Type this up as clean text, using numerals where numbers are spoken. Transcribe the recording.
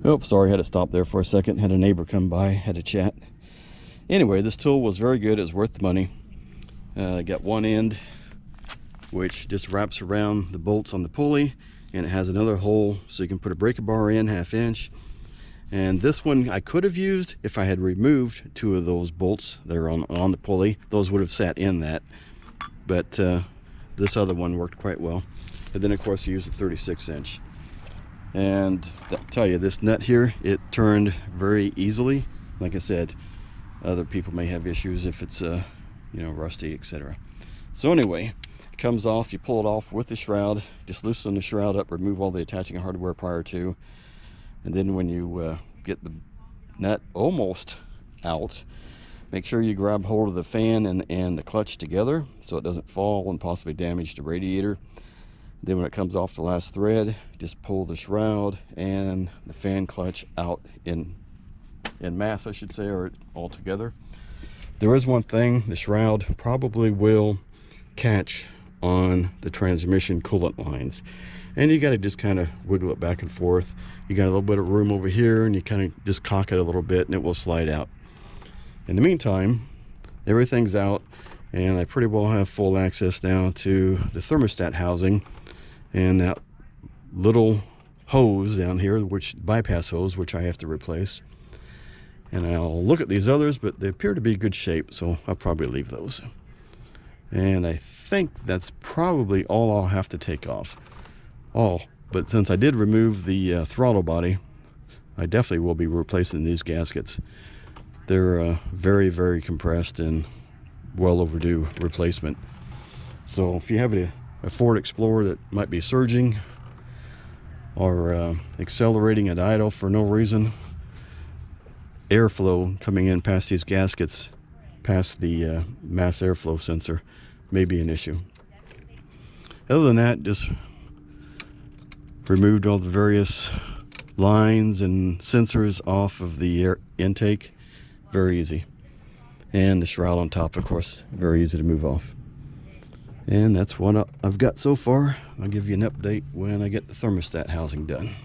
Oh, sorry, had to stop there for a second. Had a neighbor come by, had a chat. Anyway, this tool was very good. It was worth the money. Got one end which just wraps around the bolts on the pulley, and it has another hole so you can put a breaker bar in, 1/2 inch. And this one I could have used if I had removed 2 of those bolts that are on the pulley. Those would have sat in that, but this other one worked quite well. And then of course you use a 36 inch. And I'll tell you, this nut here, it turned very easily. Like I said, other people may have issues if it's you know, rusty, etc. So anyway, it comes off. You pull it off with the shroud. Just loosen the shroud up, remove all the attaching hardware prior to, and then when you get the nut almost out, make sure you grab hold of the fan and the clutch together so it doesn't fall and possibly damage the radiator. Then when it comes off the last thread, just pull the shroud and the fan clutch out in mass, I should say, or all together. There is one thing, the shroud probably will catch on the transmission coolant lines, and you got to just kind of wiggle it back and forth. You got a little bit of room over here, and you kind of just cock it a little bit and it will slide out. In the meantime, everything's out, and I pretty well have full access now to the thermostat housing and that little hose down here, which bypass hose, which I have to replace. And I'll look at these others, but they appear to be good shape, so I'll probably leave those. And I think that's probably all I'll have to take off. But since I did remove the throttle body, I definitely will be replacing these gaskets. They're very, very compressed and well overdue replacement. So if you have a Ford Explorer that might be surging or accelerating at idle for no reason, airflow coming in past these gaskets, past the mass airflow sensor, may be an issue. Other than that, just removed all the various lines and sensors off of the air intake. Very easy. And the shroud on top, of course, very easy to move off. And that's what I've got so far. I'll give you an update when I get the thermostat housing done.